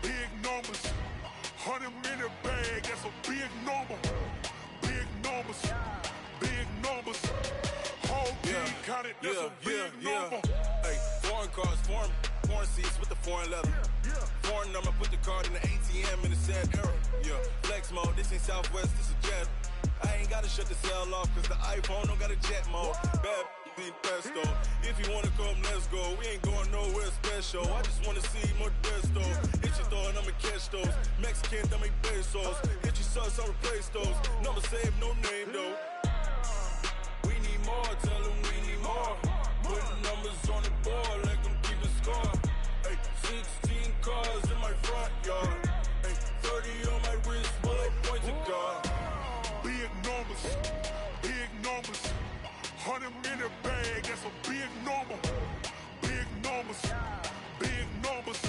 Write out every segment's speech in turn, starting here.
big numbers. 100 minute bag, that's a big number. Big numbers, big numbers. Whole team counted, that's a big number. Hey, foreign cars, foreign seats with the foreign leather. Foreign number, put the card in the ATM in the sad era. Yeah, flex mode, this ain't Southwest, this is Jet. I ain't gotta shut the cell off, cause the iPhone don't got a jet mode. Bad ain't pesto. If you wanna come, let's go. We ain't going nowhere special. I just wanna see Modesto. Hit your thought, I'ma catch those. Mexican, dame pesos. Hit your sus, I'll replace those. Number saved, no name though. We need more, tell them we need more. Putting numbers on the board like I'm keeping score. Hey, 16 cars in my front yard. Hey, 30 on my wrist, while I point to God. Big numbers, big numbers. 100 minute bag, that's a big number. Big numbers, big numbers.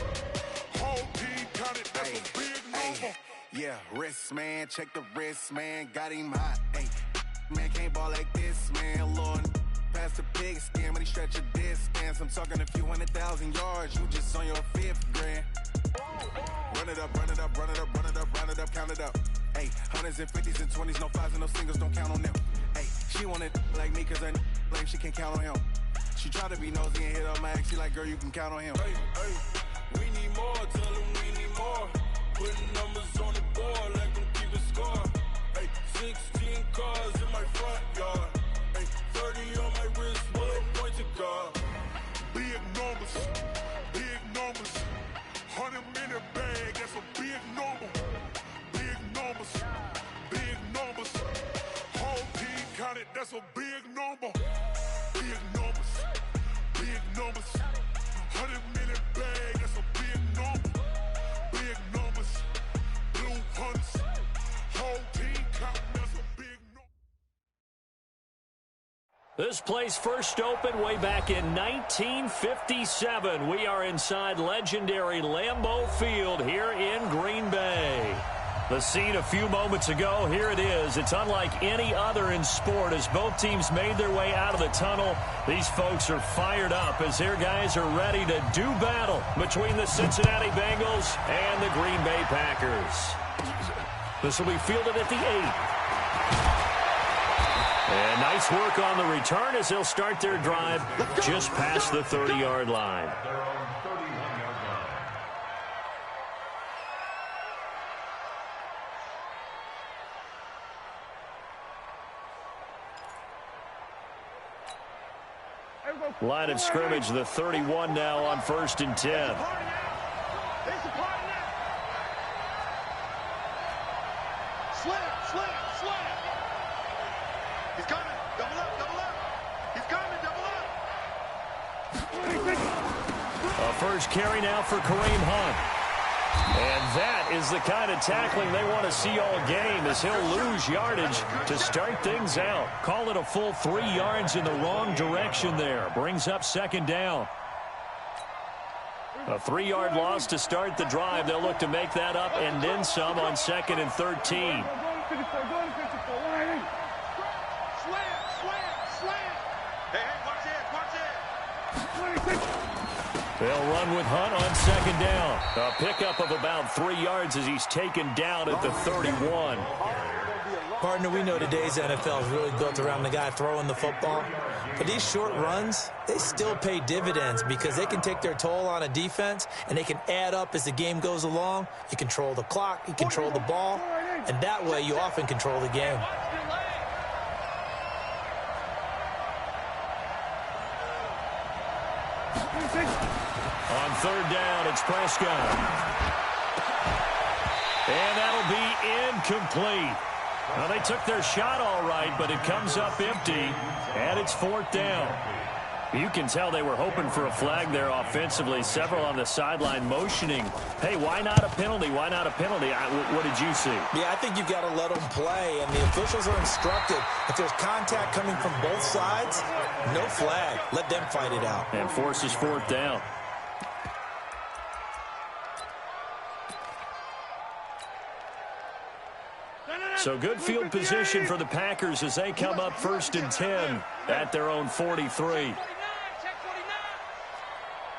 Whole team counted, that's a big number. Yeah, wrist man, check the wrist man, got him hot. Ay, man can't ball like this, man. Lord, past the pig skin, but he stretch a distance. I'm talking a few 100,000 yards, you just on your 5th grand. Run it up, run it up, run it up, run it up, run it up, count it up. Ay, hundreds and 50s and 20s, no 5s and no singles, don't count on them. Ay, she wanted like me cause her like she can't count on him. She tried to be nosy and hit up my ex, she like, girl, you can count on him. Hey, hey, we need more, tell them we need more. Putting numbers on the board like I'm keeping score. Hey, 16 cars in my front yard. Hey, 30 on my wrist, while I point to God. Big numbers, big numbers. 100 minute bag, that's a big number. Big numbers, big numbers. Whole team counted, that's a big number. Big numbers, big numbers. 100 minute bag, that's a big number. Big numbers, blue hunts. Whole team counting, that's a big number. This place first opened way back in 1957. We are inside legendary Lambeau Field here in Green Bay. The scene a few moments ago, here it is. It's unlike any other in sport as both teams made their way out of the tunnel. These folks are fired up as their guys are ready to do battle between the Cincinnati Bengals and the Green Bay Packers. This will be fielded at the 8. And nice work on the return as they'll start their drive just past the 30-yard line. Line of scrimmage, the 31 now on 1st and 10. He's coming. Double up, double up. He's coming, double up. A first carry now for Kareem Hunt. And that is the kind of tackling they want to see all game as he'll lose yardage to start things out. Call it a full 3 yards in the wrong direction there. Brings up 2nd down. A 3-yard loss to start the drive. They'll look to make that up and then some on 2nd and 13. They'll run with Hunt on 2nd down. A pickup of about 3 yards as he's taken down at the 31. Partner, we know today's NFL is really built around the guy throwing the football. But these short runs, they still pay dividends because they can take their toll on a defense and they can add up as the game goes along. You control the clock, you control the ball, and that way you often control the game. On 3rd down, it's Prescott. And that'll be incomplete. Now, they took their shot all right, but it comes up empty, and it's 4th down. You can tell they were hoping for a flag there offensively. Several on the sideline motioning, hey, why not a penalty? Why not a penalty? What did you see? Yeah, I think you've got to let them play, and the officials are instructed. If there's contact coming from both sides, no flag. Let them fight it out. And forces 4th down. So good field position for the Packers as they come up 1st and 10 at their own 43.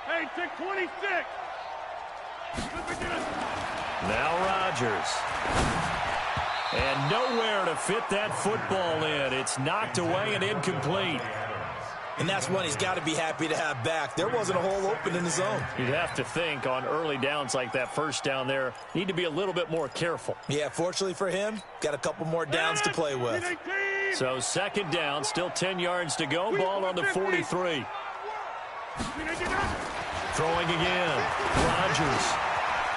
Hey, check 26. Now Rodgers. And nowhere to fit that football in. It's knocked away and incomplete. And that's one he's got to be happy to have back. There wasn't a hole open in the zone. You'd have to think on early downs like that first down there, need to be a little bit more careful. Yeah, fortunately for him, got a couple more downs to play with. So second down, still 10 yards to go. Ball on the 43. Throwing again. Rodgers.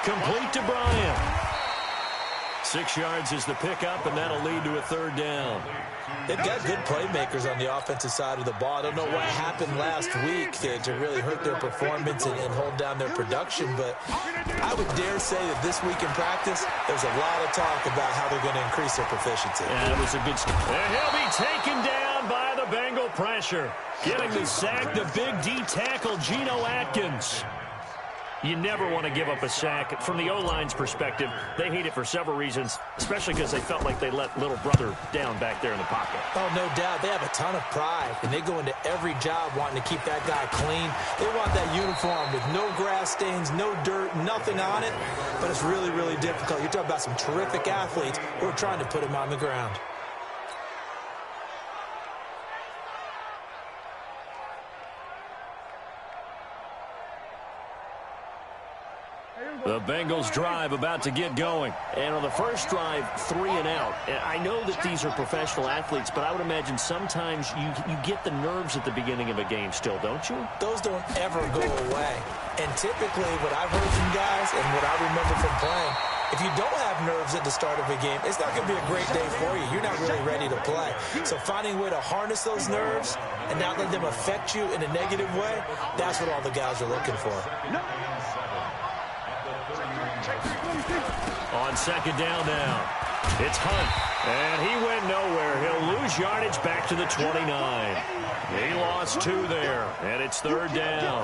Complete to Bryant. 6 yards is the pickup, and that'll lead to a third down. They've got good playmakers on the offensive side of the ball. I don't know what happened last week to really hurt their performance and hold down their production, but I would dare say that this week in practice, there's a lot of talk about how they're going to increase their proficiency. Yeah, that was a good start. And he'll be taken down by the Bengal pressure. Getting the sack, the big D tackle, Geno Atkins. You never want to give up a sack. From the O-line's perspective, they hate it for several reasons, especially because they felt like they let little brother down back there in the pocket. Oh, no doubt. They have a ton of pride, and they go into every job wanting to keep that guy clean. They want that uniform with no grass stains, no dirt, nothing on it, but it's really, really difficult. You're talking about some terrific athletes who are trying to put him on the ground. The Bengals drive about to get going. And on the first drive, 3 and out. And I know that these are professional athletes, but I would imagine sometimes you get the nerves at the beginning of a game still, don't you? Those don't ever go away. And typically what I've heard from guys and what I remember from playing, if you don't have nerves at the start of a game, it's not going to be a great day for you. You're not really ready to play. So finding a way to harness those nerves and not let them affect you in a negative way, that's what all the guys are looking for. On second down now, it's Hunt, and he went nowhere. He'll lose yardage back to the 29. He lost 2 there, and it's third down.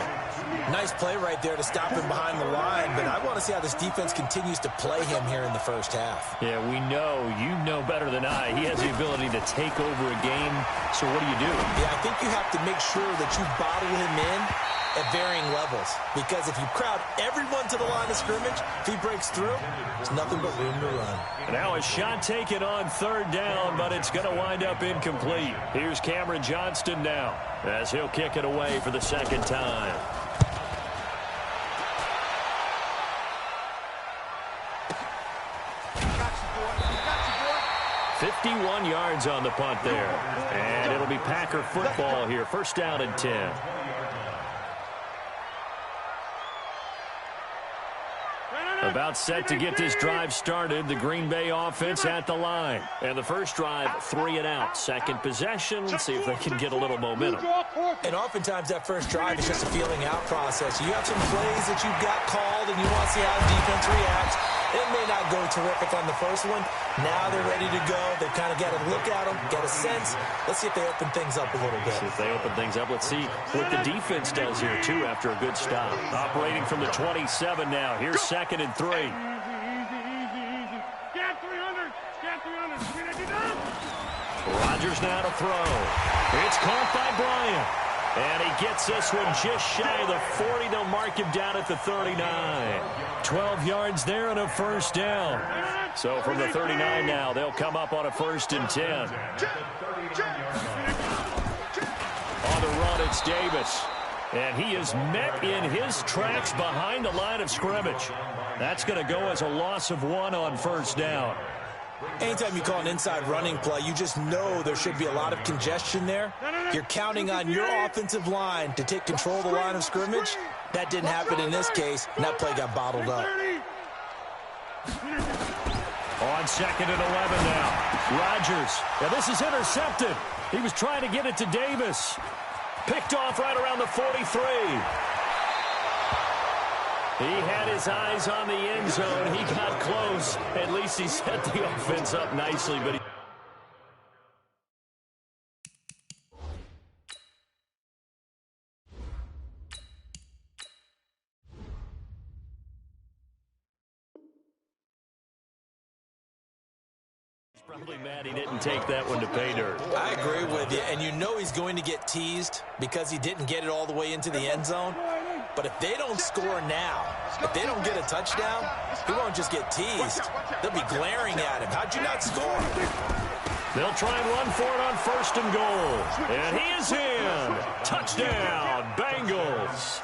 Nice play right there to stop him behind the line, but I want to see how this defense continues to play him here in the first half. Yeah, we know, you know better than I, he has the ability to take over a game, so what do you do? Yeah, I think you have to make sure that you bottle him in at varying levels, because if you crowd everyone to the line of scrimmage, if he breaks through, there's nothing but room to run. Now a shot taken on third down, but it's going to wind up incomplete. Here's Cameron Johnston now, as he'll kick it away for the second time. Got you, boy. 51 yards on the punt there, and it'll be Packer football here. First down and 10. About set to get this drive started. The Green Bay offense at the line. And the first drive, 3 and out. Second possession. Let's see if they can get a little momentum. And oftentimes that first drive is just a feeling out process. You have some plays that you've got called and you want to see how the defense reacts. It may not go terrific on the first one. Now they're ready to go. They've kind of got to look at them, get a sense. Let's see if they open things up a little bit. See if they open things up. Let's see what the defense does here, too, after a good stop. Operating from the 27 now. Here's second and 3. Easy. Get 300. Get 300. Rodgers now to throw. It's caught by Bryant. And he gets this one just shy of the 40. They'll mark him down at the 39. 12 yards there and a first down. So from the 39 now, they'll come up on a 1st and 10. On the run, it's Davis. And he is met in his tracks behind the line of scrimmage. That's going to go as a loss of 1 on first down. Anytime you call an inside running play, you just know there should be a lot of congestion there. You're counting on your offensive line to take control of the line of scrimmage. That didn't happen in this case, and that play got bottled up. On second and 11 now. Rodgers. Now this is intercepted. He was trying to get it to Davis. Picked off right around the 43. He had his eyes on the end zone. He got close. At least he set the offense up nicely, but he... Probably mad he didn't take that one to pay dirt. I agree with you, and you know he's going to get teased because he didn't get it all the way into the end zone. But if they don't score now, if they don't get a touchdown, he won't just get teased. They'll be glaring at him. How'd you not score? They'll try and run for it on 1st and goal. And he is in. Touchdown, Bengals.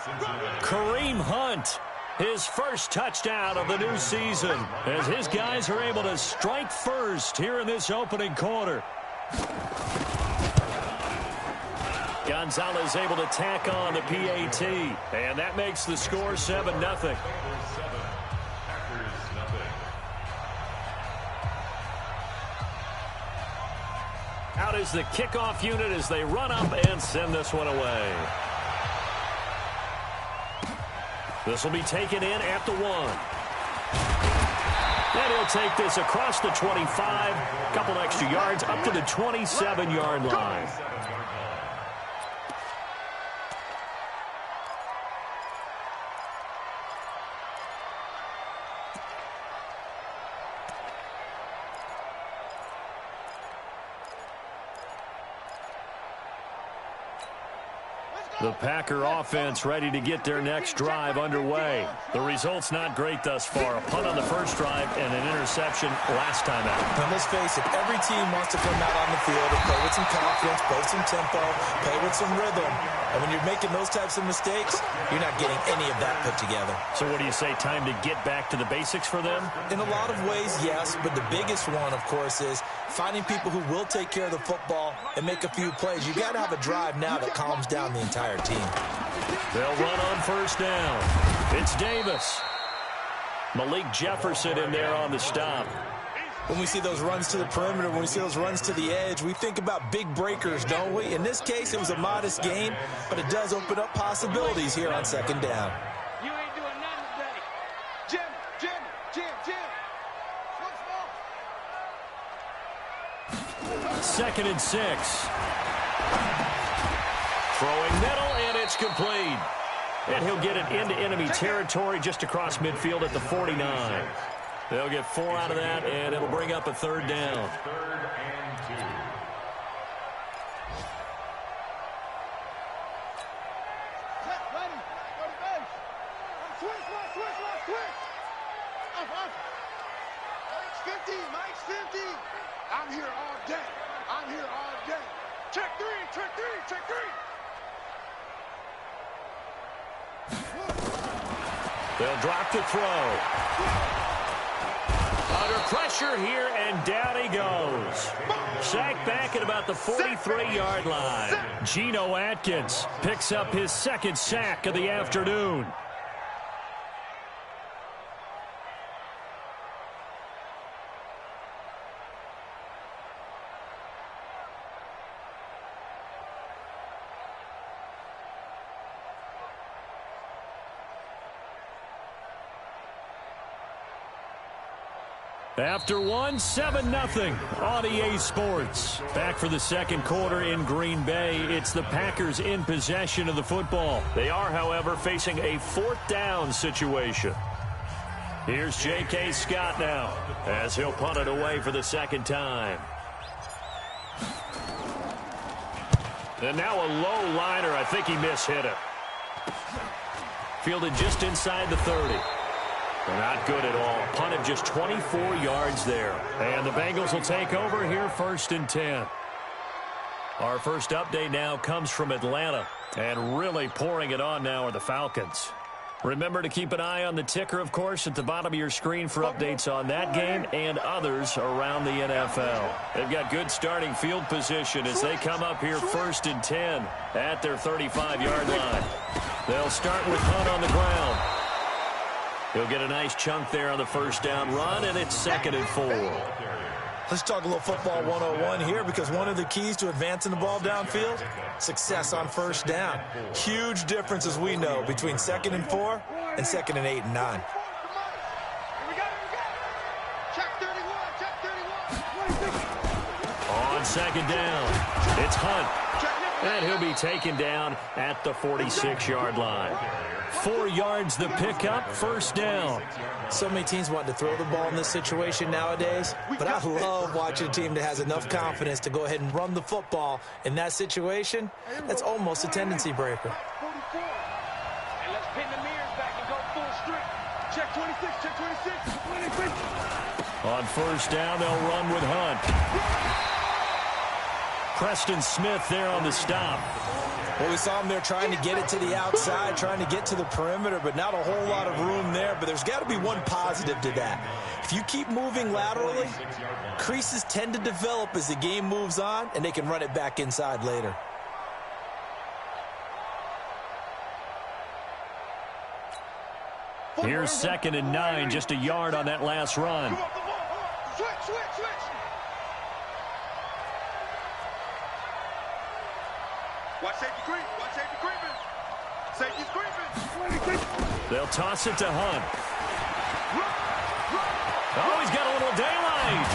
Kareem Hunt, his first touchdown of the new season, as his guys are able to strike first here in this opening quarter. Gonzalez able to tack on the PAT, and that makes the score 7-0. Out is the kickoff unit as they run up and send this one away. This will be taken in at the 1. And he'll take this across the 25, a couple extra yards up to the 27-yard line. The Packer offense ready to get their next drive underway. The result's not great thus far. A punt on the first drive and an interception last time out. Now, let's face it, every team wants to come out on the field and play with some confidence, play some tempo, play with some rhythm. And when you're making those types of mistakes, you're not getting any of that put together. So what do you say, time to get back to the basics for them? In a lot of ways, yes, but the biggest one, of course, is finding people who will take care of the football and make a few plays. You got to have a drive now that calms down the entire team. They'll run on 1st down. It's Davis. Malik Jefferson in there on the stop. When we see those runs to the perimeter, when we see those runs to the edge, we think about big breakers, don't we? In this case, it was a modest gain, but it does open up possibilities here on 2nd down. You ain't doing nothing today. Jim. 2nd and 6. Throwing middle, and it's complete. And he'll get it into enemy territory just across midfield at the 49. They'll get 4 out of that, and it'll bring up a 3rd down. Mike's 50. I'm here all day. Check three. They'll drop the throw. Under pressure here, and down he goes. Sacked back at about the 43-yard line. Geno Atkins picks up his 2nd sack of the afternoon. After 1, 7-0 on EA Sports. Back for the 2nd quarter in Green Bay. It's the Packers in possession of the football. They are, however, facing a 4th down situation. Here's J.K. Scott now as he'll punt it away for the 2nd time. And now a low liner. I think he mishit it. Fielded just inside the 30. Not good at all. Punted just 24 yards there. And the Bengals will take over here 1st and 10. Our first update now comes from Atlanta. And really pouring it on now are the Falcons. Remember to keep an eye on the ticker, of course, at the bottom of your screen for updates on that game and others around the NFL. They've got good starting field position as they come up here 1st and 10 at their 35-yard line. They'll start with Hunt on the ground. He'll get a nice chunk there on the 1st down run, and it's 2nd and 4. Let's talk a little football 101 here, because one of the keys to advancing the ball downfield, success on 1st down. Huge difference, as we know, between 2nd and 4 and 2nd and 8 and 9. On 2nd down, it's Hunt. And he'll be taken down at the 46-yard line. 4 yards the pickup, 1st down. So many teams want to throw the ball in this situation nowadays, but I love watching a team that has enough confidence to go ahead and run the football in that situation. That's almost a tendency breaker. And let's pick On first down, they'll run with Hunt. Preston Smith there on the stop. Well, we saw him there trying to get it to the outside, trying to get to the perimeter, but not a whole lot of room there. But there's got to be one positive to that. If you keep moving laterally, creases tend to develop as the game moves on, and they can run it back inside later. Here's 2nd and 9, just a yard on that last run. Switch. Watch safety creeping. Safety's creeping. They'll toss it to Hunt. Oh, he's got a little daylight.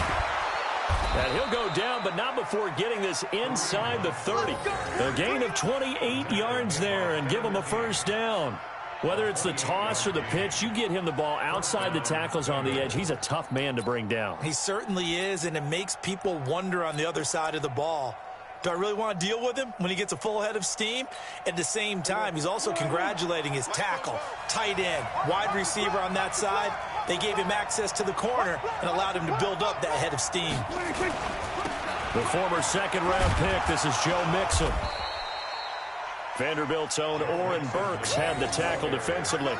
And he'll go down, but not before getting this inside the 30. A gain of 28 yards there and give him a first down. Whether it's the toss or the pitch, you get him the ball outside the tackles on the edge. He's a tough man to bring down. He certainly is, and it makes people wonder on the other side of the ball. Do I really want to deal with him when he gets a full head of steam? At the same time, he's also congratulating his tackle, tight end, wide receiver on that side. They gave him access to the corner and allowed him to build up that head of steam. The former second-round pick, this is Joe Mixon. Vanderbilt's own Oren Burks had the tackle defensively.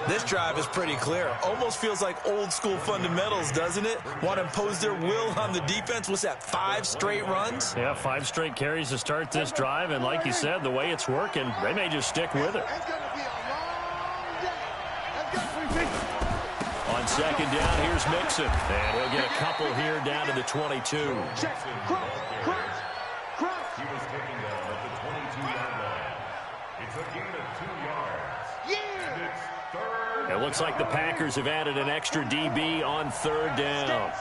This drive is pretty clear. Almost feels like old-school fundamentals, doesn't it? Want to impose their will on the defense. What's that, 5 straight runs? Yeah, 5 straight carries to start this drive, and like you said, the way it's working, they may just stick with it. On 2nd down, here's Mixon, and he'll get a couple here down to the 22. He was taken down at the 22-yard line. It's a gain of 2 yards. And it's 3rd. It looks like the Packers have added an extra DB on 3rd down.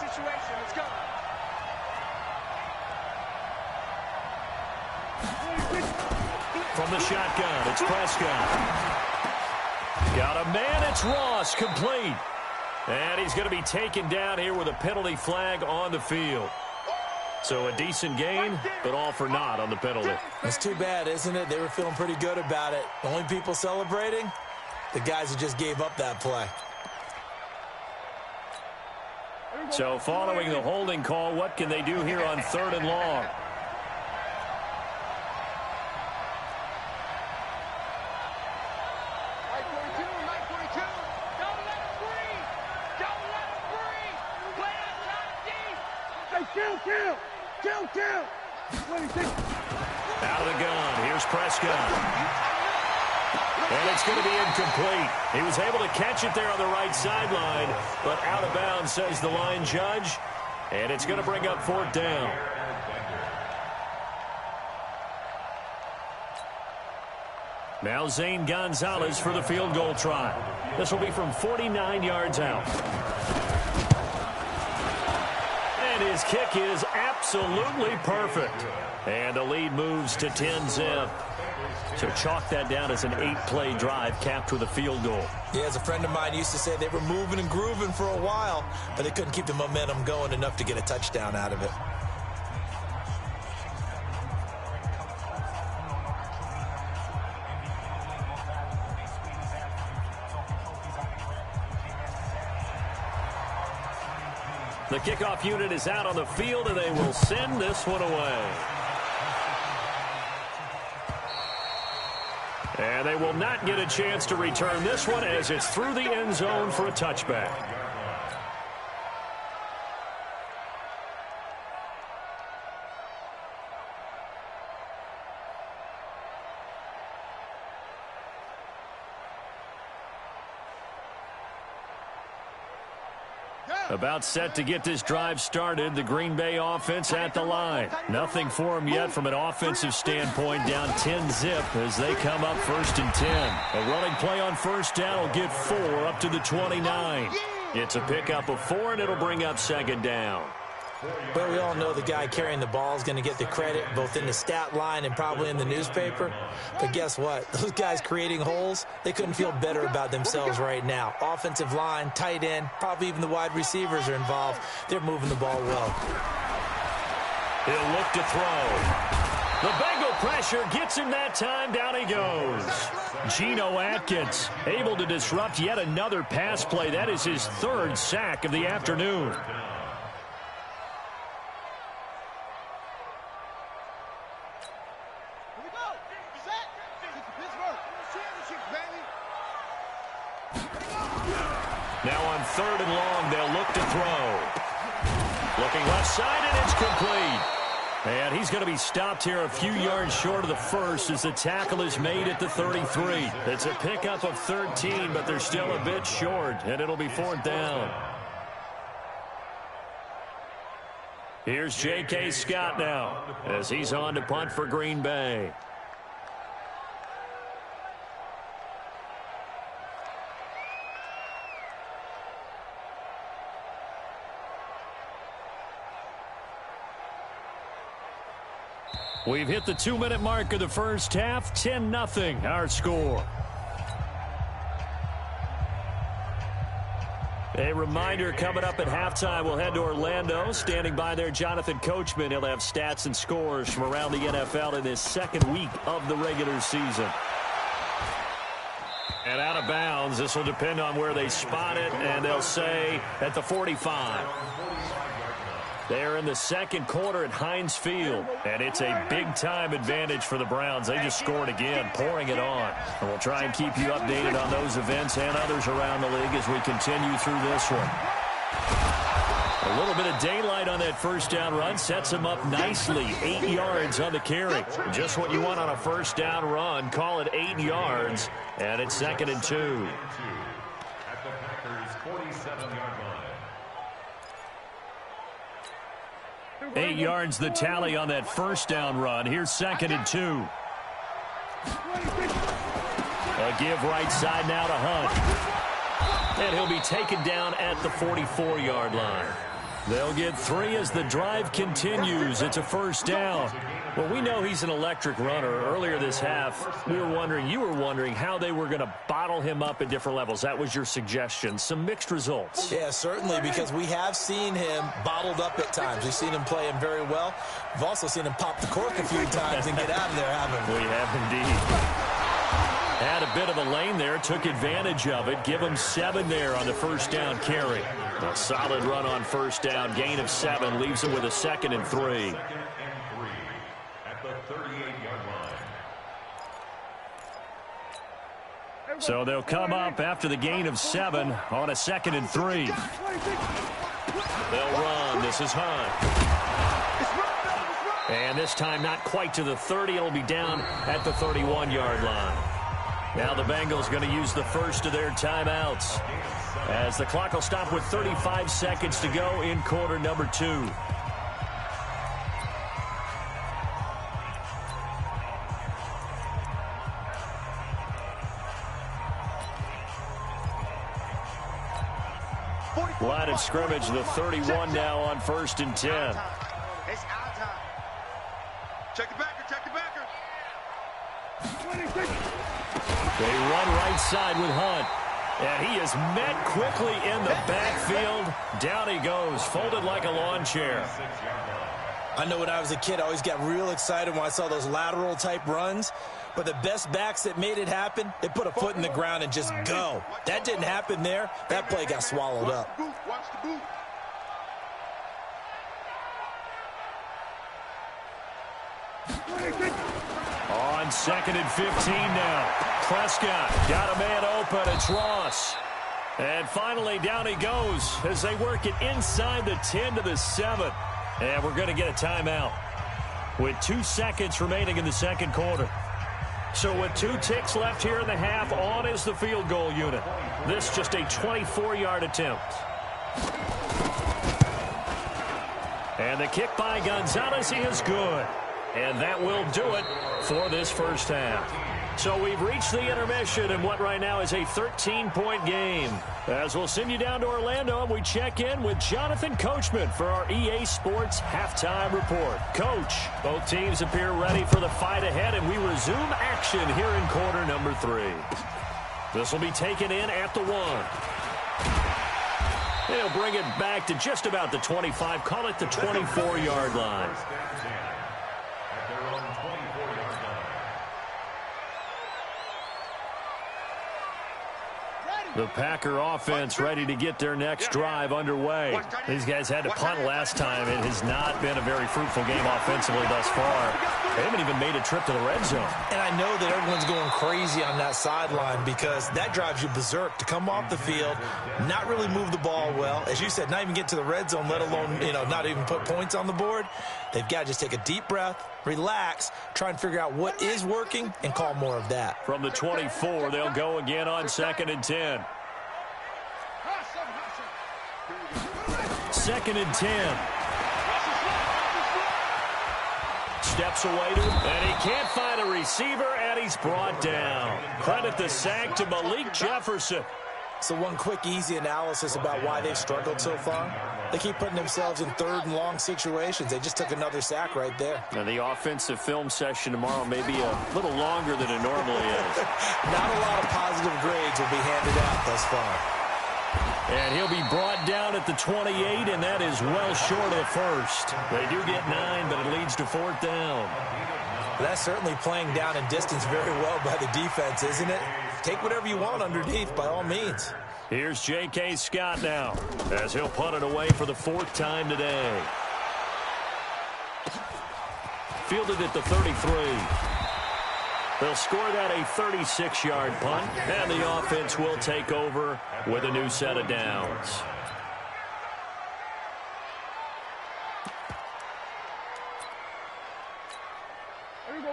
From the shotgun, it's Prescott. Got a man, it's Ross, complete. And he's going to be taken down here with a penalty flag on the field. So a decent gain, but all for naught on the penalty. It's too bad, isn't it? They were feeling pretty good about it. The only people celebrating, the guys who just gave up that play. So following the holding call, what can they do here on 3rd and long? Kill. Out of the gun, here's Prescott. And it's going to be incomplete. He was able to catch it there on the right sideline, but out of bounds, says the line judge. And it's going to bring up 4th down. Now Zane Gonzalez for the field goal try. This will be from 49 yards out. And his kick is absolutely perfect. And the lead moves to 10-zip. So chalk that down as an 8-play drive capped with a field goal. Yeah, as a friend of mine used to say, they were moving and grooving for a while, but they couldn't keep the momentum going enough to get a touchdown out of it. The kickoff unit is out on the field, and they will send this one away. And they will not get a chance to return this one as it's through the end zone for a touchback. About set to get this drive started. The Green Bay offense at the line. Nothing for them yet from an offensive standpoint. Down 10-zip as they come up 1st and 10. A running play on 1st down will get 4 up to the 29. It's a pickup of 4, and it'll bring up 2nd down. Well, we all know the guy carrying the ball is going to get the credit both in the stat line and probably in the newspaper. But guess what? Those guys creating holes, they couldn't feel better about themselves right now. Offensive line, tight end, probably even the wide receivers are involved. They're moving the ball well. He'll look to throw. The Bengal pressure, gets him that time, down he goes. Geno Atkins able to disrupt yet another pass play. That is his third sack of the afternoon. Now on 3rd and long, they'll look to throw. Looking left side, and it's complete. And he's going to be stopped here a few yards short of the first as the tackle is made at the 33. It's a pickup of 13, but they're still a bit short, and it'll be 4th down. Here's J.K. Scott now as he's on to punt for Green Bay. We've hit the 2-minute mark of the first half. 10-0 our score. A reminder, coming up at halftime, we'll head to Orlando. Standing by there, Jonathan Coachman. He'll have stats and scores from around the NFL in this second week of the regular season. And out of bounds, this will depend on where they spot it, and they'll say at the 45. They're in the second quarter at Heinz Field, and it's a big-time advantage for the Browns. They just scored again, pouring it on. And we'll try and keep you updated on those events and others around the league as we continue through this one. A little bit of daylight on that first down run sets him up nicely. 8 yards on the carry. Just what you want on a first down run. Call it 8 yards, and it's 2nd and 2. At the Packers' 47-yard line. 8 yards the tally on that first down run. Here's 2nd and 2. A give right side now to Hunt. And he'll be taken down at the 44-yard line. They'll get 3 as the drive continues. It's a first down. Well, we know he's an electric runner. Earlier this half, you were wondering how they were going to bottle him up at different levels. That was your suggestion. Some mixed results. Yeah, certainly, because we have seen him bottled up at times. We've seen him play him very well. We've also seen him pop the cork a few times and get out of there, haven't we? We have indeed. Had a bit of a lane there, took advantage of it. Give him 7 there on the first down carry. A solid run on first down. Gain of 7 leaves him with a 2nd and 3. At the 38-yard line. So they'll come up after the gain of 7 on a 2nd and 3. They'll run. This is Hunt. And this time not quite to the 30. It'll be down at the 31-yard line. Now the Bengals going to use the first of their timeouts as the clock will stop with 35 seconds to go in quarter number 2. Line of scrimmage, the 31 now on 1st and 10. It's our time. Check the backer, check the backer. They run right side with Hunt. And he is met quickly in the backfield. Down he goes, folded like a lawn chair. I know when I was a kid, I always got real excited when I saw those lateral-type runs. But the best backs that made it happen, they put a foot in the ground and just go. That didn't happen there. That play got swallowed up. Watch the boot. On 2nd and 15 now. Prescott got a man open. It's Ross. And finally, down he goes as they work it inside the 10 to the 7. And we're going to get a timeout with 2 seconds remaining in the second quarter. So with 2 ticks left here in the half, on is the field goal unit. This just a 24-yard attempt. And the kick by Gonzalez is good. And that will do it for this first half. So we've reached the intermission in what right now is a 13-point game. As we'll send you down to Orlando, and we check in with Jonathan Coachman for our EA Sports Halftime Report. Coach, both teams appear ready for the fight ahead, and we resume action here in quarter number 3. This will be taken in at the 1. They'll bring it back to just about the 25, call it the 24-yard line. The Packer offense ready to get their next drive underway. These guys had to punt last time. It has not been a very fruitful game offensively thus far. They haven't even made a trip to the red zone. And I know that everyone's going crazy on that sideline because that drives you berserk to come off the field, not really move the ball well. As you said, not even get to the red zone, let alone, not even put points on the board. They've got to just take a deep breath, relax, try and figure out what is working, and call more of that. From the 24, they'll go again on 2nd and 10. 2nd and 10. Steps away to him, and he can't find a receiver, and he's brought down. Credit the sack to Malik Jefferson. So one quick, easy analysis about why they've struggled so far. They keep putting themselves in 3rd and long situations. They just took another sack right there. Now, the offensive film session tomorrow may be a little longer than it normally is. Not a lot of positive grades will be handed out thus far. And he'll be brought down at the 28, and that is well short of first. They do get 9, but it leads to 4th down. That's certainly playing down in distance very well by the defense, isn't it? Take whatever you want underneath, by all means. Here's J.K. Scott now, as he'll punt it away for the 4th time today. Fielded at the 33. They'll score that a 36-yard punt, and the offense will take over with a new set of downs.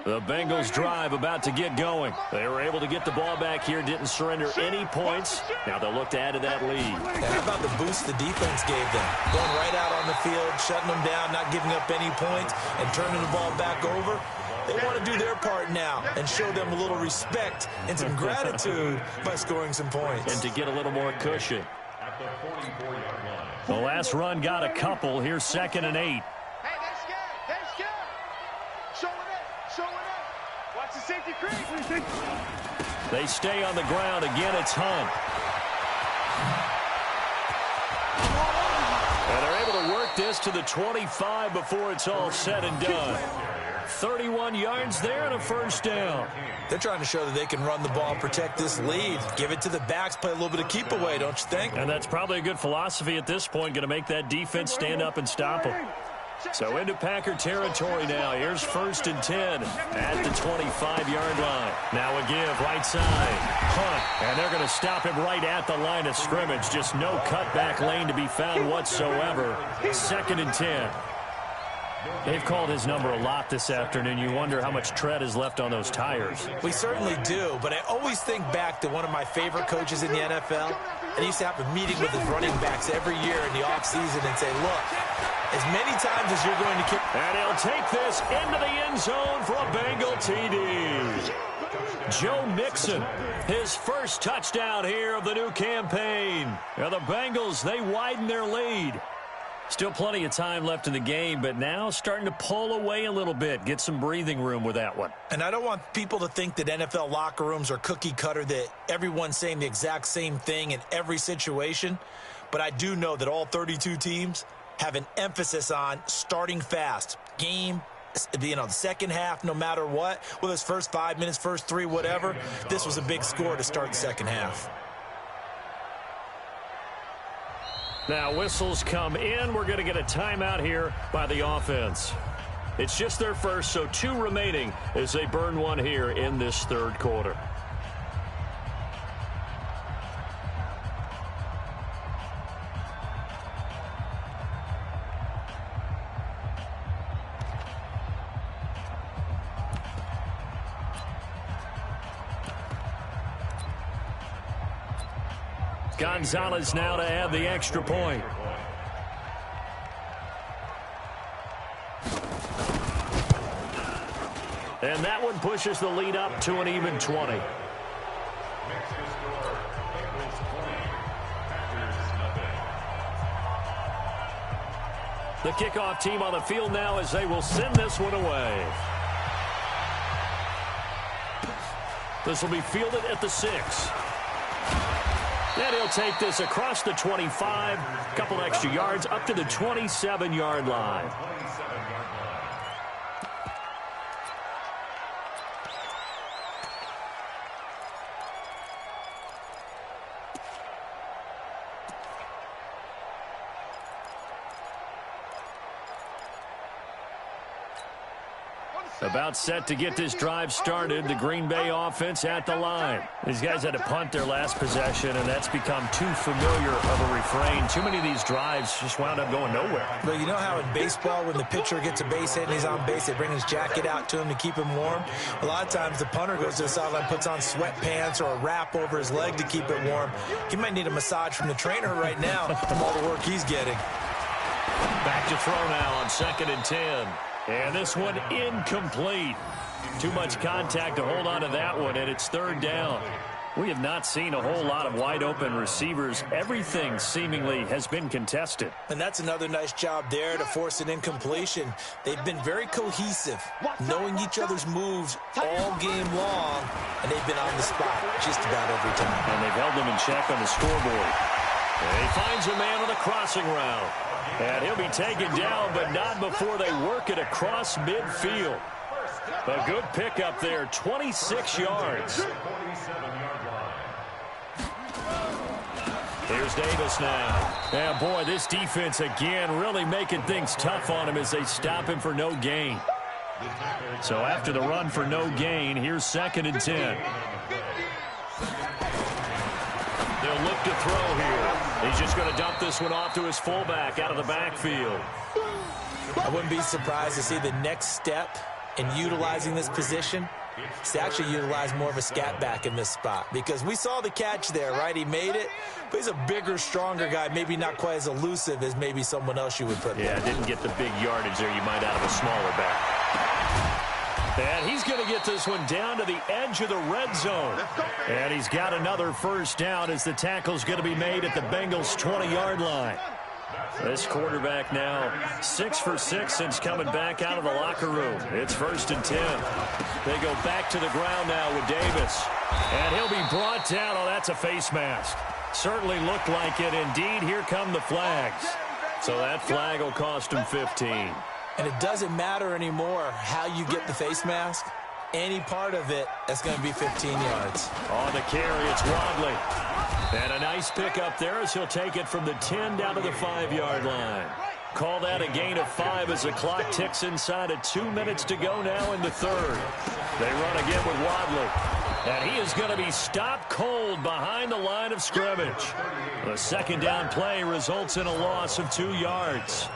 The Bengals drive about to get going. They were able to get the ball back here, didn't surrender any points. Now they'll look to add to that lead. And how about the boost the defense gave them? Going right out on the field, shutting them down, not giving up any points, and turning the ball back over. They want to do their part now and show them a little respect and some gratitude by scoring some points. And to get a little more cushion. The last run got a couple. Here's 2nd and 8. Hey, they're scared. They're scared. Showing it. Showing it. Watch the safety creep. They stay on the ground. Again, it's Hunt. And they're able to work this to the 25 before it's all said and done. 31 yards there and a 1st down. They're trying to show that they can run the ball, protect this lead. Give it to the backs, play a little bit of keep away, don't you think? And that's probably a good philosophy at this point, going to make that defense stand up and stop them. So into Packer territory now. Here's 1st and 10 at the 25-yard line. Now a give right side. Hunt. And they're going to stop him right at the line of scrimmage. Just no cutback lane to be found whatsoever. 2nd and 10. They've called his number a lot this afternoon. You wonder how much tread is left on those tires. We certainly do, but I always think back to one of my favorite coaches in the NFL. And he used to have a meeting with his running backs every year in the offseason and say, look, as many times as you're going to kick. And he'll take this into the end zone for a Bengal TD. Joe Mixon, his first touchdown here of the new campaign. Now the Bengals, they widen their lead. Still plenty of time left in the game, but now starting to pull away a little bit. Get some breathing room with that one. And I don't want people to think that NFL locker rooms are cookie cutter, that everyone's saying the exact same thing in every situation. But I do know that all 32 teams have an emphasis on starting fast. Game, the second half, no matter what. Whether it's first 5 minutes, first 3, whatever. This was a big score to start the second half. Now whistles come in. We're going to get a timeout here by the offense. It's just their first, so 2 remaining as they burn one here in this 3rd quarter. Gonzalez now to add the extra point. And that one pushes the lead up to an even 20. The kickoff team on the field now as they will send this one away. This will be fielded at the 6. And he'll take this across the 25, a couple extra yards, up to the 27-yard line. About set to get this drive started. The Green Bay offense at the line. These guys had to punt their last possession, and that's become too familiar of a refrain. Too many of these drives just wound up going nowhere. But you know how in baseball, when the pitcher gets a base hit and he's on base, they bring his jacket out to him to keep him warm? A lot of times the punter goes to the sideline, puts on sweatpants or a wrap over his leg to keep it warm. He might need a massage from the trainer right now from all the work he's getting. Back to throw now on 2nd and 10. And this one incomplete. Too much contact to hold on to that one, and it's 3rd down. We have not seen a whole lot of wide-open receivers. Everything seemingly has been contested. And that's another nice job there to force an incompletion. They've been very cohesive, knowing each other's moves all game long, and they've been on the spot just about every time. And they've held them in check on the scoreboard. And he finds a man on the crossing route. And he'll be taken down, but not before they work it across midfield. A good pickup there, 26 yards. Here's Davis now. Yeah, boy, this defense again really making things tough on him as they stop him for no gain. So after the run for no gain, here's 2nd and 10. They'll look to throw here. He's just going to dump this one off to his fullback out of the backfield. I wouldn't be surprised to see the next step in utilizing this position is to actually utilize more of a scat back in this spot, because we saw the catch there, right? He made it, but he's a bigger, stronger guy, maybe not quite as elusive as maybe someone else you would put there. Yeah, didn't get the big yardage there you might out of a smaller back. And he's going to get this one down to the edge of the red zone. And he's got another 1st down as the tackle's going to be made at the Bengals' 20-yard line. This quarterback now 6 for 6 since coming back out of the locker room. It's 1st and 10. They go back to the ground now with Davis. And he'll be brought down. Oh, that's a face mask. Certainly looked like it. Indeed, here come the flags. So that flag will cost him 15. And it doesn't matter anymore how you get the face mask. Any part of it, that's going to be 15 yards. On the carry, it's Wadley. And a nice pickup there as he'll take it from the 10 down to the 5-yard line. Call that a gain of 5 as the clock ticks inside of 2 minutes to go now in the 3rd. They run again with Wadley. And he is going to be stopped cold behind the line of scrimmage. The 2nd down play results in a loss of 2 yards.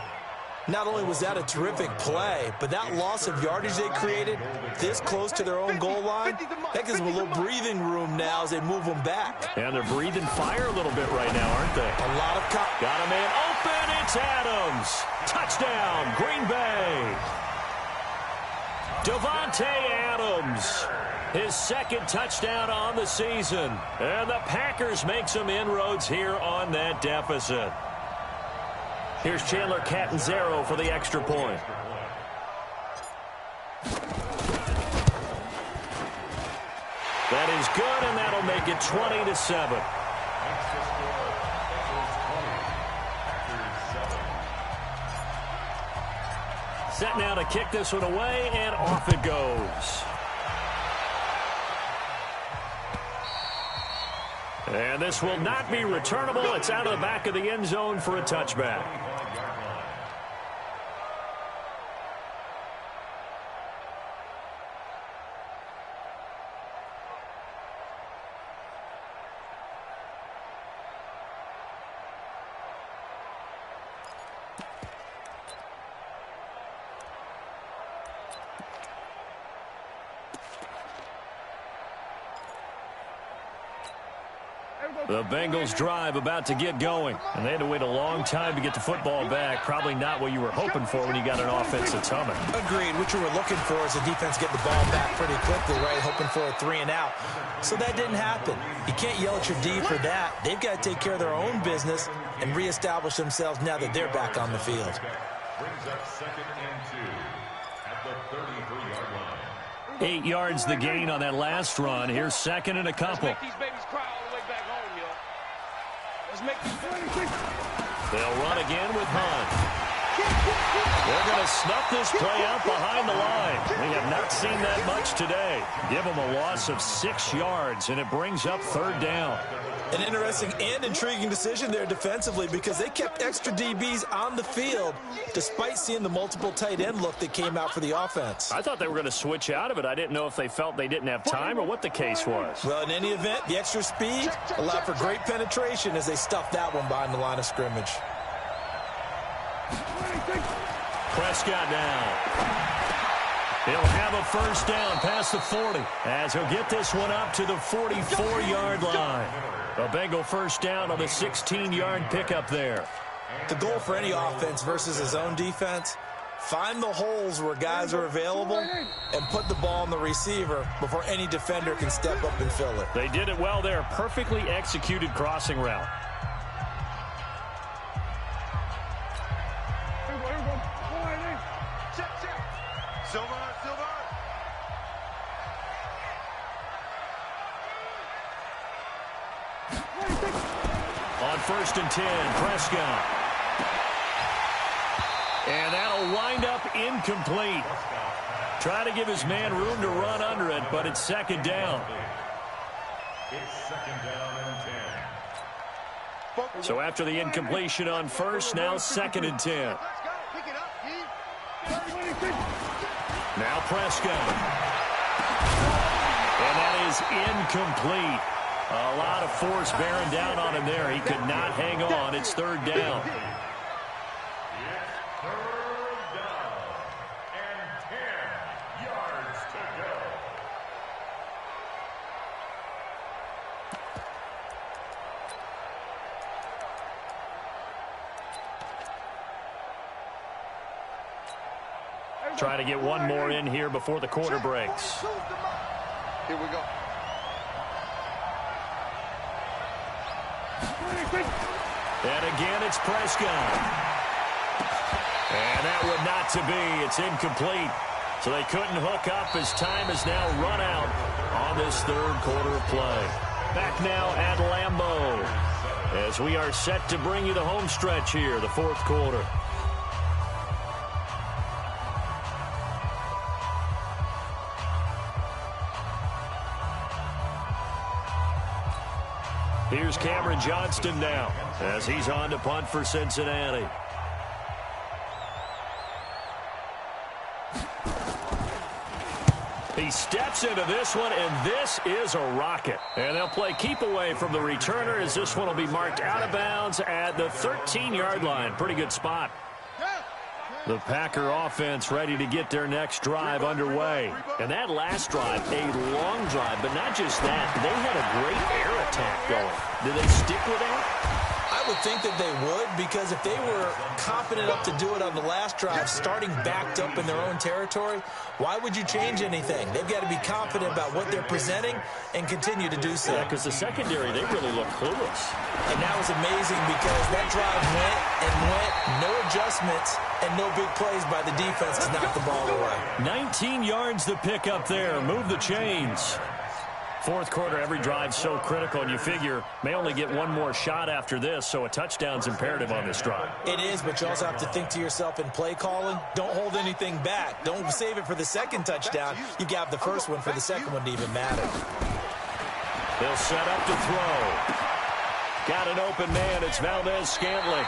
Not only was that a terrific play, but that loss of yardage they created this close to their own goal line, that gives them a little breathing room now as they move them back. And they're breathing fire a little bit right now, aren't they? A lot of got a man open. It's Adams. Touchdown, Green Bay. Davante Adams. His 2nd touchdown on the season. And the Packers make some inroads here on that deficit. Here's Chandler Catanzaro for the extra point. That is good, and that'll make it 20-7. Set now to kick this one away, and off it goes. And this will not be returnable. It's out of the back of the end zone for a touchback. The Bengals drive about to get going. And they had to wait a long time to get the football back. Probably not what you were hoping for when you got an offense that's humming. Agreed. What you were looking for is the defense get the ball back pretty quickly, right? Hoping for a 3 and out. So that didn't happen. You can't yell at your D for that. They've got to take care of their own business and reestablish themselves now that they're back on the field. Brings up 2nd and 2 at the 33-yard line. 8 yards the gain on that last run. Here's 2nd and a couple. Let's make these babies cry all the way back home, yo. They'll run again with Hunt. They're going to snuff this play out behind the line. We have not seen that much today. Give them a loss of 6 yards, and it brings up 3rd down. An interesting and intriguing decision there defensively because they kept extra DBs on the field despite seeing the multiple tight end look that came out for the offense. I thought they were going to switch out of it. I didn't know if they felt they didn't have time or what the case was. Well, in any event, the extra speed allowed for great penetration as they stuffed that one behind the line of scrimmage. Prescott now. He'll have a 1st down past the 40 as he'll get this one up to the 44-yard line. A Bengal 1st down on the 16-yard pickup there. The goal for any offense versus his own defense, find the holes where guys are available and put the ball on the receiver before any defender can step up and fill it. They did it well there. Perfectly executed crossing route. On 1st and 10, Prescott. And that'll wind up incomplete. Try to give his man room to run under it, but it's 2nd down. It's 2nd down and 10. So after the incompletion on 1st, now 2nd and 10. Now Prescott. And that is incomplete. A lot of force bearing down on him there. He could not hang on. It's 3rd down. It's 3rd down and 10 yards to go. Try to get one more in here before the quarter breaks. Here we go. And again, it's Prescott. And that would not to be. It's incomplete. So they couldn't hook up as time is now run out on this 3rd quarter of play. Back now at Lambeau as we are set to bring you the home stretch here, the 4th quarter. Here's Cameron Johnston now as he's on to punt for Cincinnati. He steps into this one, and this is a rocket. And they'll play keep away from the returner as this one will be marked out of bounds at the 13-yard line. Pretty good spot. The Packer offense ready to get their next drive underway. And that last drive, a long drive, but not just that. They had a great air attack going. Did they stick with that? I would think that they would, because if they were confident enough to do it on the last drive, starting backed up in their own territory, why would you change anything? They've got to be confident about what they're presenting and continue to do so. Yeah, because the secondary, they really look clueless. And that was amazing because that drive went and went, no adjustments, and no big plays by the defense to knock the ball away. 19 yards to pick up there. Move the chains. 4th quarter, every drive's so critical, and you figure may only get one more shot after this, so a touchdown's imperative on this drive. It is, but you also have to think to yourself in play calling, don't hold anything back. Don't save it for the 2nd touchdown. You got the first one for the 2nd one to even matter. They'll set up to throw. Got an open man. It's Valdez-Scantling.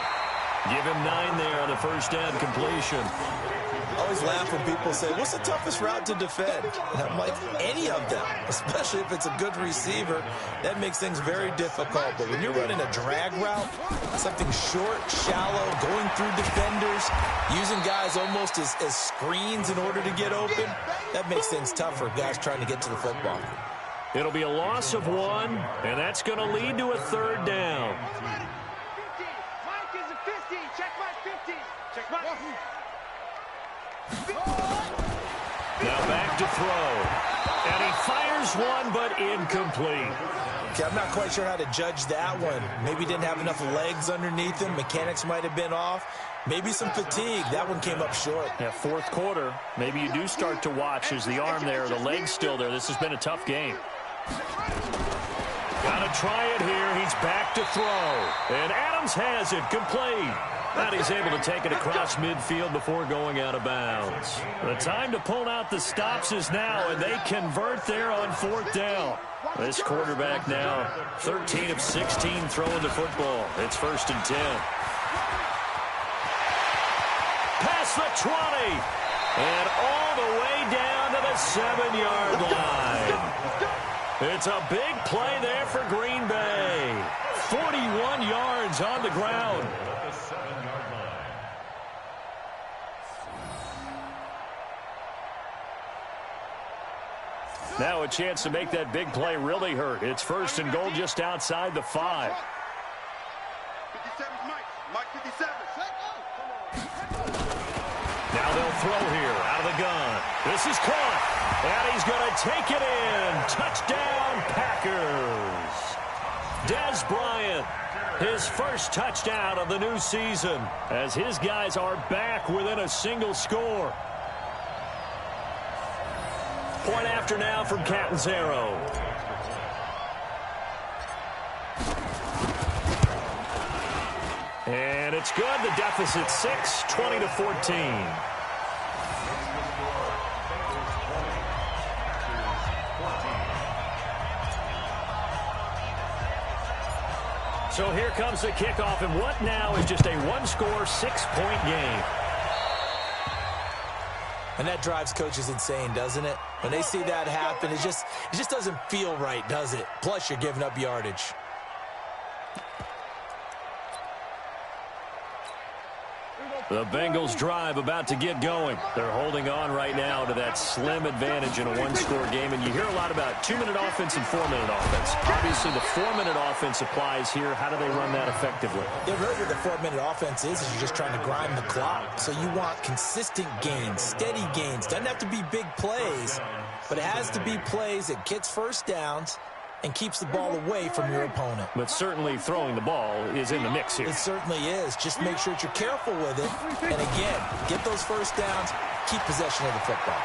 Give him 9 there on the 1st down completion. I always laugh when people say, what's the toughest route to defend? And I'm like, any of them, especially if it's a good receiver. That makes things very difficult. But when you're running a drag route, something short, shallow, going through defenders, using guys almost as screens in order to get open, that makes things tough for guys trying to get to the football. It'll be a loss of 1, and that's going to lead to a 3rd down. 50. Mike is a 50. Check my 50. Check my... Now back to throw. And he fires one, but incomplete. Okay, I'm not quite sure how to judge that one. Maybe didn't have enough legs underneath him. Mechanics might have been off. Maybe some fatigue. That one came up short. Yeah, 4th quarter. Maybe you do start to watch as the arm there, the leg's still there. This has been a tough game. Got to try it here. He's back to throw. And Adams has it complete. And he's able to take it across midfield before going out of bounds. The time to pull out the stops is now, and they convert there on 4th down. This quarterback now 13 of 16 throwing the football. It's 1st and 10. Past the 20. And all the way down to the 7-yard line. It's a big play there for Green Bay. 41 yards on the ground. Now a chance to make that big play really hurt. It's 1st and goal just outside the 5. 57, Mike 57. Now they'll throw here out of the gun. This is caught. And he's going to take it in. Touchdown, Packers. Dez Bryant, his first touchdown of the new season, as his guys are back within a single score. Point after now from Catanzaro. And it's good. The deficit 6, 20-14. So here comes the kickoff, and what now is just a one-score, 6-point game. And that drives coaches insane, doesn't it? When they see that happen, it just doesn't feel right, does it? Plus, you're giving up yardage. The Bengals drive about to get going. They're holding on right now to that slim advantage in a one-score game. And you hear a lot about 2-minute offense and 4-minute offense. Obviously, the 4-minute offense applies here. How do they run that effectively? Yeah, really what the 4-minute offense is you're just trying to grind the clock. So you want consistent gains, steady gains. Doesn't have to be big plays, but it has to be plays that gets first downs and keeps the ball away from your opponent. But certainly throwing the ball is in the mix here. It certainly is. Just make sure that you're careful with it. And again, get those first downs, keep possession of the football.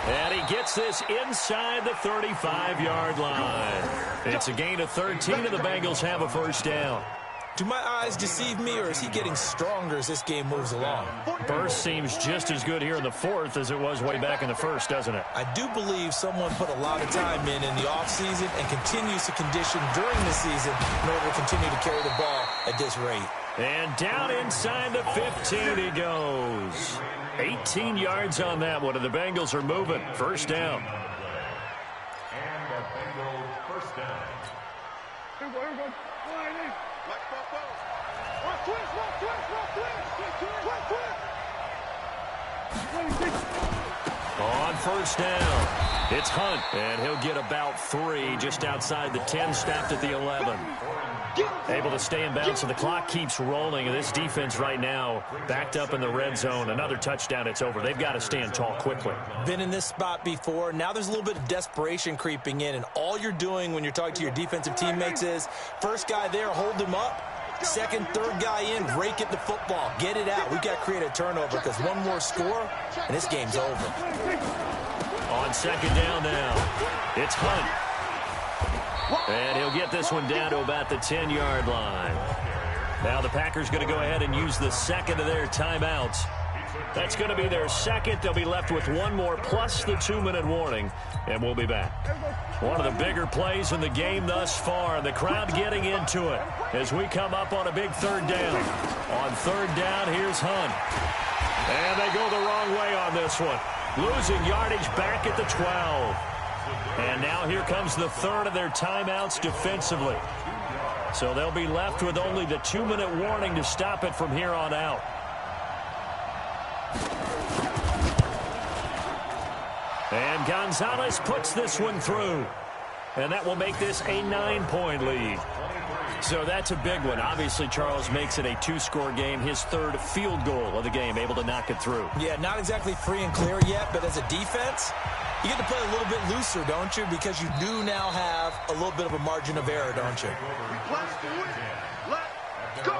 And he gets this inside the 35-yard line. It's a gain of 13, and the Bengals have a first down. Do my eyes deceive me, or is he getting stronger as this game moves along? Burst seems just as good here in the 4th as it was way back in the 1st, doesn't it? I do believe someone put a lot of time in the offseason and continues to condition during the season in order to continue to carry the ball at this rate. And down inside the 15 he goes. 18 yards on that one, and the Bengals are moving. First down. And the Bengals first down. Here we go. On first down, it's Hunt, and he'll get about 3 just outside the 10, stopped at the 11. Able to stay in bounds, so the clock keeps rolling, and this defense right now backed up in the red zone. Another touchdown, it's over. They've got to stand tall quickly. Been in this spot before. Now there's a little bit of desperation creeping in, and all you're doing when you're talking to your defensive teammates is first guy there, hold him up. Second, third guy in, rake at the football. Get it out. We've got to create a turnover because one more score, and this game's over. On second down now, it's Hunt. And he'll get this one down to about the 10-yard line. Now the Packers going to go ahead and use the second of their timeouts. That's going to be their second. They'll be left with one more plus the 2-minute warning, and we'll be back. One of the bigger plays in the game thus far. The crowd getting into it as we come up on a big third down. On third down, here's Hunt. And they go the wrong way on this one. Losing yardage back at the 12. And now here comes the third of their timeouts defensively. So they'll be left with only the 2-minute warning to stop it from here on out. And Gonzalez puts this one through. And that will make this a 9-point lead. So that's a big one. Obviously, Charles makes it a 2-score game. His third field goal of the game, able to knock it through. Yeah, not exactly free and clear yet, but as a defense, you get to play a little bit looser, don't you? Because you do now have a little bit of a margin of error, don't you? Let's do it. Let's go.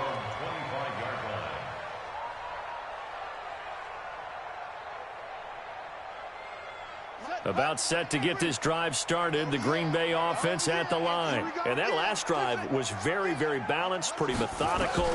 About set to get this drive started, the Green Bay offense at the line. And that last drive was very, very balanced, pretty methodical.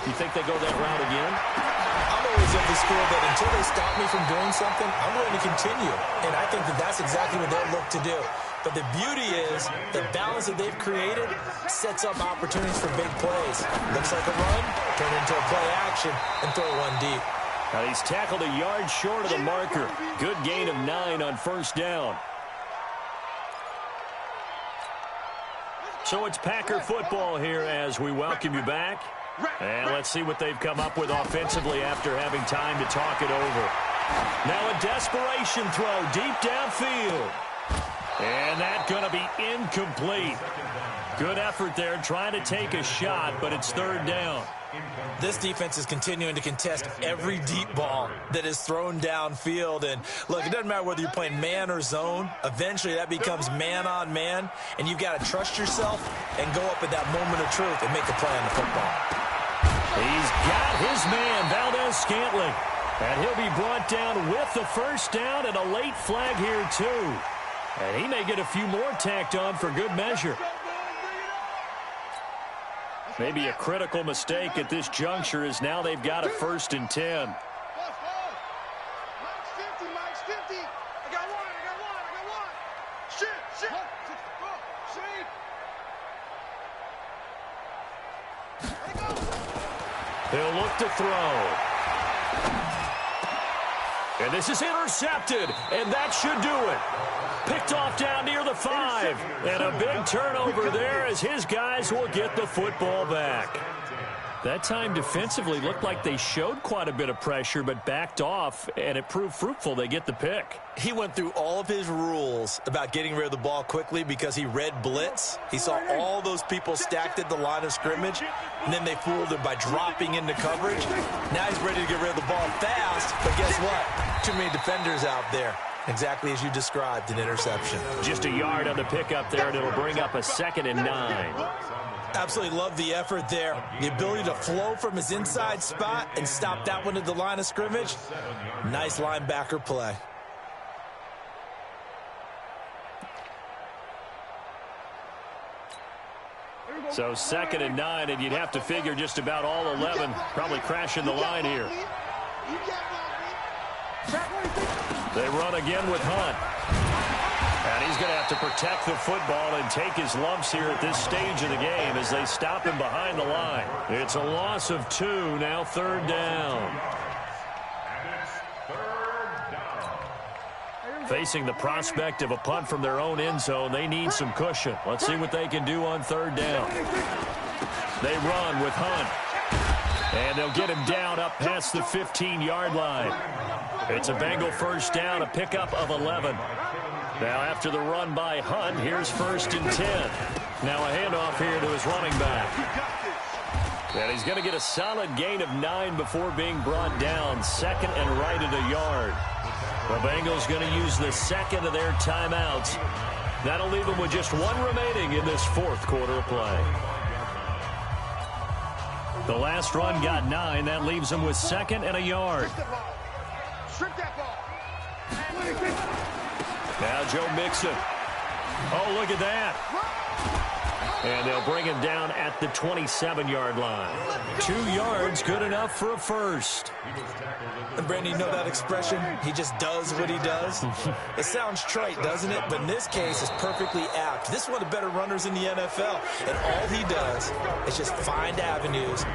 You think they go that route again? I'm always of the school that until they stop me from doing something, I'm going to continue. And I think that that's exactly what they'll look to do. But the beauty is the balance that they've created sets up opportunities for big plays. Looks like a run, turn into a play action, and throw one deep. Now he's tackled a yard short of the marker. Good gain of 9 on first down. So it's Packer football here as we welcome you back. And let's see what they've come up with offensively after having time to talk it over. Now a desperation throw deep downfield. And that's going to be incomplete. Good effort there trying to take a shot, but it's third down. This defense is continuing to contest every deep ball that is thrown downfield. And, look, it doesn't matter whether you're playing man or zone. Eventually, that becomes man-on-man, and you've got to trust yourself and go up at that moment of truth and make a play on the football. He's got his man, Valdez-Scantling. And he'll be brought down with the first down and a late flag here, too. And he may get a few more tacked on for good measure. Maybe a critical mistake at this juncture is now they've got a 1st and 10. Mike's 50. I got one. Shit. He'll look to throw. And this is intercepted, and that should do it. Picked off down near the 5. And a big turnover there as his guys will get the football back. That time defensively looked like they showed quite a bit of pressure but backed off, and it proved fruitful. They get the pick. He went through all of his rules about getting rid of the ball quickly because he read blitz. He saw all those people stacked at the line of scrimmage, and then they fooled him by dropping into coverage. Now he's ready to get rid of the ball fast, but guess what? Too many defenders out there. Exactly as you described, an interception. Just a yard on the pickup there, and it'll bring up a 2nd and 9. Absolutely love the effort there. The ability to flow from his inside spot and stop that one at the line of scrimmage. Nice linebacker play. So 2nd and 9, and you'd have to figure just about all 11 probably crashing the line here. They run again with Hunt. And he's going to have to protect the football and take his lumps here at this stage of the game as they stop him behind the line. It's a loss of 2, now 3rd down. Facing the prospect of a punt from their own end zone, they need some cushion. Let's see what they can do on 3rd down. They run with Hunt. And they'll get him down up past the 15-yard line. It's a Bengal first down, a pickup of 11. Now after the run by Hunt, here's 1st and 10. Now a handoff here to his running back. And he's going to get a solid gain of 9 before being brought down. 2nd and right at a yard. The Bengals going to use the 2nd of their timeouts. That'll leave them with just 1 remaining in this 4th quarter of play. The last run got 9. That leaves them with 2nd and a yard. Strip that ball. Now Joe Mixon. Oh, look at that. And they'll bring him down at the 27-yard line. 2 yards, good enough for a first. And Brandon, you know that expression? He just does what he does. It sounds trite, doesn't it? But in this case, it's perfectly apt. This is one of the better runners in the NFL. And all he does is just find avenues